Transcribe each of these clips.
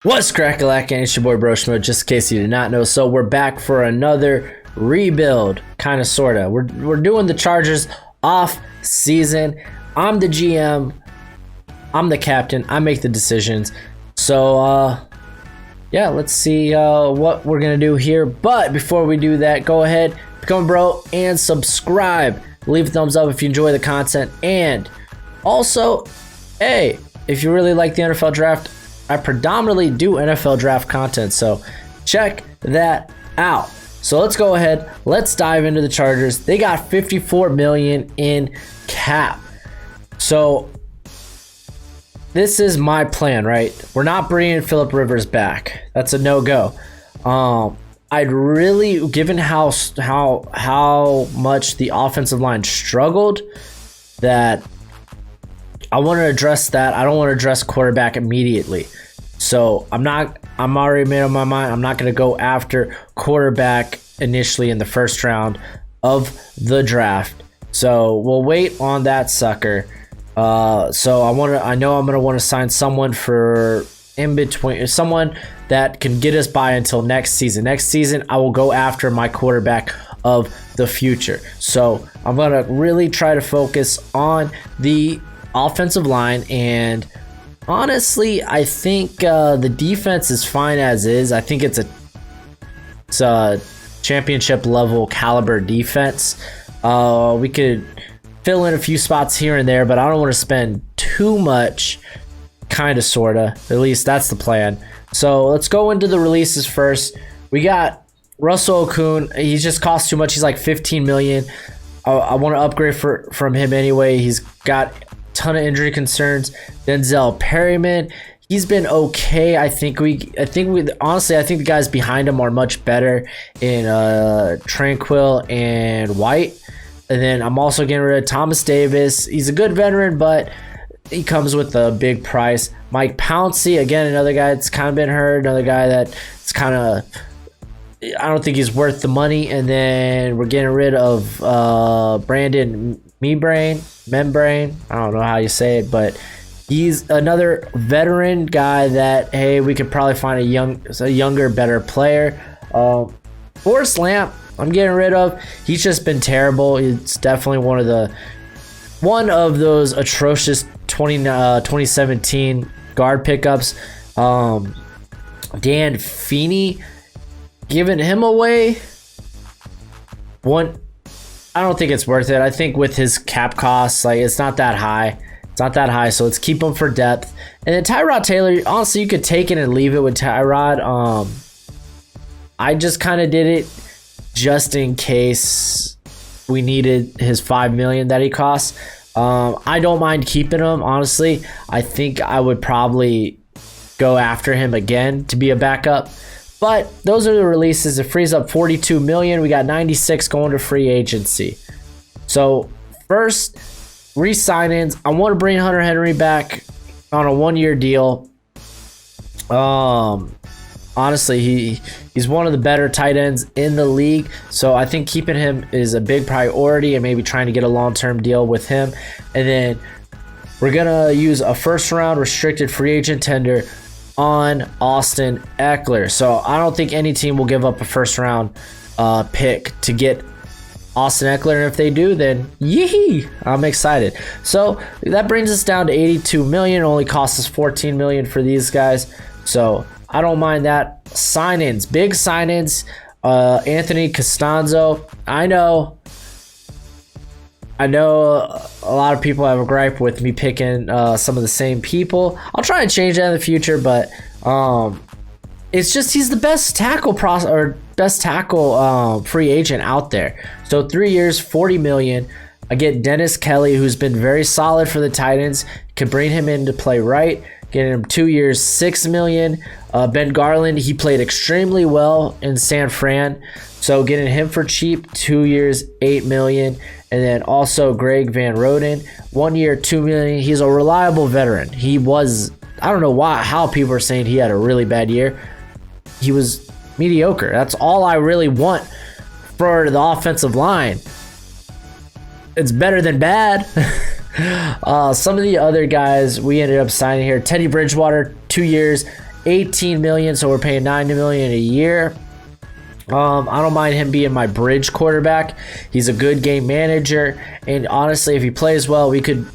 What's crack-a-lackin'? It's your boy Broshmo, just in case you did not know. So we're back for another rebuild, kind of, sorta. We're doing the Chargers off season. I'm the GM. I'm the captain. I make the decisions. So, yeah, let's see what we're going to do here. But before we do that, go ahead, become a bro, and subscribe. Leave a thumbs up if you enjoy the content. And also, hey, if you really like the NFL draft, I predominantly do NFL draft content, so check that out. So let's go ahead. Let's dive into the Chargers. They got $54 million in cap. So this is my plan, right? We're not bringing Phillip Rivers back. That's a no-go. I'd really, given how much the offensive line struggled, that I want to address that. I don't want to address quarterback immediately. So I'm already made up my mind. I'm not going to go after quarterback initially in the first round of the draft. So we'll wait on that sucker. So I know I'm going to want to sign someone for in between, someone that can get us by until next season. Next season, I will go after my quarterback of the future. So I'm going to really try to focus on the offensive line, and honestly, I think the defense is fine as is. I think it's a championship level caliber defense. We could fill in a few spots here and there, but I don't want to spend too much, kind of, sorta. At least that's the plan. So let's go into the releases first. We got Russell Okung. He just costs too much. He's like $15 million. I want to upgrade from him anyway. He's got ton of injury concerns. Denzel Perryman, he's been okay. I think the guys behind him are much better in Tranquil and White. And then I'm also getting rid of Thomas Davis. He's a good veteran, but he comes with a big price. Mike Pouncey, again, another guy that's kind of been hurt. Another guy that's kind of, I don't think he's worth the money. And then we're getting rid of Brandon Membrane. I don't know how you say it, but he's another veteran guy that, hey, we could probably find a younger, better player. Forrest Lamp, I'm getting rid of. He's just been terrible. It's definitely one of those atrocious 2017 guard pickups. Dan Feeney, giving him away. I don't think it's worth it. I think with his cap costs, like, it's not that high. It's not that high, so let's keep him for depth. And then Tyrod Taylor, honestly, you could take it and leave it with Tyrod. I just kind of did it just in case we needed his $5 million that he costs. I don't mind keeping him, honestly. I think I would probably go after him again to be a backup. But those are the releases. It frees up $42 million. We got 96 going to free agency. So first, re-sign-ins. I want to bring Hunter Henry back on a one-year deal. Honestly, he's one of the better tight ends in the league. So I think keeping him is a big priority, and maybe trying to get a long-term deal with him. And then we're going to use a first-round restricted free agent tender on Austin Ekeler. So I don't think any team will give up a first round pick to get Austin Ekeler. And if they do, then yee, I'm excited. So that brings us down to $82 million. It only costs us $14 million for these guys. So I don't mind that. Sign-ins, big sign-ins. Anthony Costanzo. I know a lot of people have a gripe with me picking some of the same people. I'll try and change that in the future, but it's just he's the best tackle free agent out there. So 3 years, $40 million. I get Dennis Kelly, who's been very solid for the Titans. Could bring him in to play right. Getting him 2 years, $6 million. Ben Garland, he played extremely well in San Fran. So getting him for cheap, 2 years, $8 million. And then also Greg Van Roden, 1 year, $2 million. He's a reliable veteran. He was, I don't know how people are saying he had a really bad year. He was mediocre. That's all I really want for the offensive line. It's better than bad. Some of the other guys we ended up signing here: Teddy Bridgewater, 2 years, 18 million, so we're paying 90 million a year. I don't mind him being my bridge quarterback. He's a good game manager, and honestly, if he plays well, we could,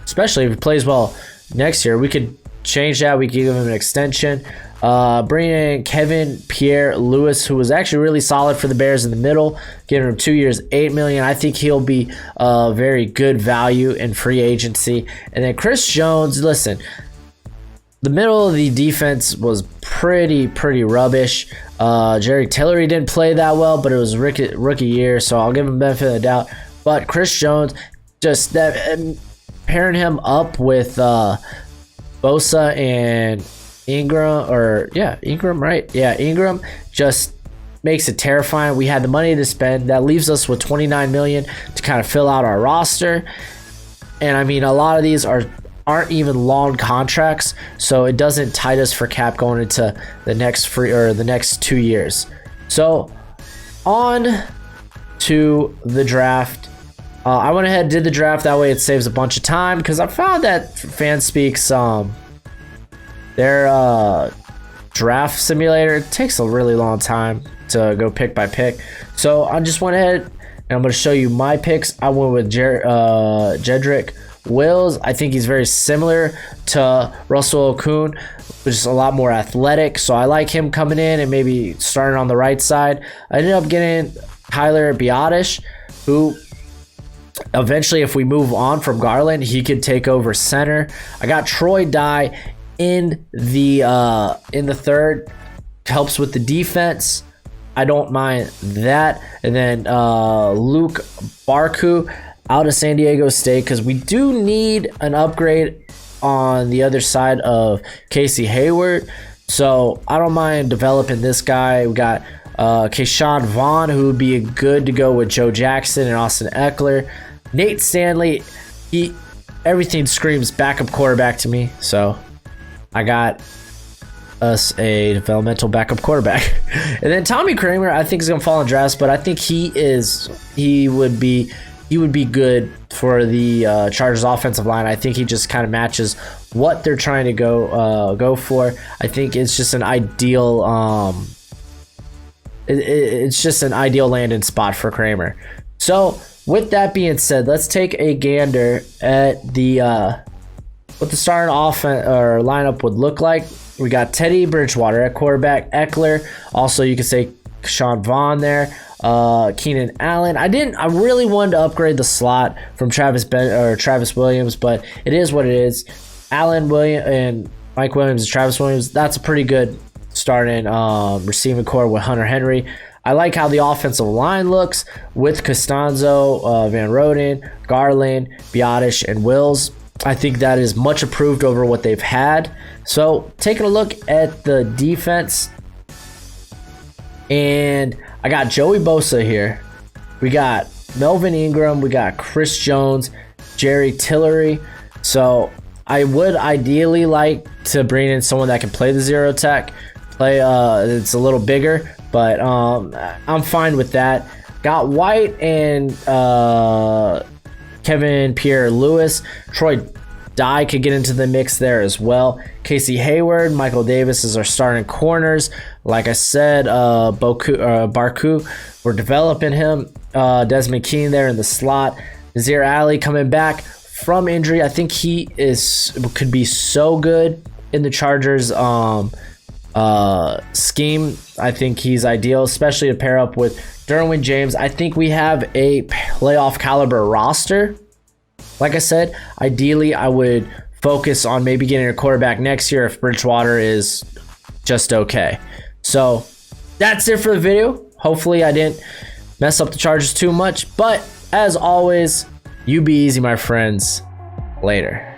especially if he plays well next year, we could change that. We could give him an extension. Bringing in Kevin Pierre-Louis, who was actually really solid for the Bears in the middle, giving him 2 years, $8 million. I think he'll be a very good value in free agency. And then Chris Jones, listen, the middle of the defense was pretty rubbish. Jerry Tillery didn't play that well, but it was rookie year, so I'll give him benefit of the doubt. But Chris Jones, just that, pairing him up with Bosa and Ingram just makes it terrifying. We had the money to spend. That leaves us with $29 million to kind of fill out our roster. And I mean, a lot of these aren't even long contracts, so it doesn't tight us for cap going into the next 2 years. So on to the draft. I went ahead and did the draft. That way it saves a bunch of time, because I found that FanSpeaks, their draft simulator, it takes a really long time to go pick by pick. So I just went ahead and I'm going to show you my picks. I went with Jedrick Wills. I think he's very similar to Russell Okung, which is a lot more athletic. So I like him coming in and maybe starting on the right side. I ended up getting Tyler Biadasz, who eventually, if we move on from Garland, he could take over center. I got Troy Dye in the third, helps with the defense. I don't mind that. And then Luke Barku out of San Diego State, because we do need an upgrade on the other side of Casey Hayward. So I don't mind developing this guy. We got Keyshawn Vaughn, who would be good to go with Joe Jackson and Austin Eckler. Nate Stanley, everything screams backup quarterback to me. So I got us a developmental backup quarterback. And then Tommy Kramer, I think is going to fall in drafts, but I think he would be good for the Chargers offensive line. I think he just kind of matches what they're trying to go for. I think it's just an ideal it's just an ideal landing spot for Kramer. So with that being said, let's take a gander at what the starting offense or lineup would look like. We got Teddy Bridgewater at quarterback, Eckler. Also, you could say Sean Vaughn there. Keenan Allen. I really wanted to upgrade the slot from Travis Williams, but it is what it is. Allen Williams and Mike Williams and Travis Williams. That's a pretty good starting receiving core with Hunter Henry. I like how the offensive line looks with Costanzo, Van Roden, Garland, Biadasz, and Wills. I think that is much improved over what they've had. So taking a look at the defense, and I got Joey Bosa here. We got Melvin Ingram. We got Chris Jones, Jerry Tillery. So I would ideally like to bring in someone that can play the zero tech. It's a little bigger, but I'm fine with that. Got White and Kevin Pierre-Louis. Troy Dye could get into the mix there as well. Casey Hayward, Michael Davis is our starting corners. Like I said, Barku, we're developing him. Desmond Keane there in the slot. Nazir Ali coming back from injury. I think he could be so good in the Chargers scheme. I think he's ideal, especially to pair up with Derwin James. I think we have a playoff caliber roster. Like I said, ideally I would focus on maybe getting a quarterback next year if Bridgewater is just okay. So that's it for the video. Hopefully I didn't mess up the Chargers too much, but as always, you be easy, my friends. Later.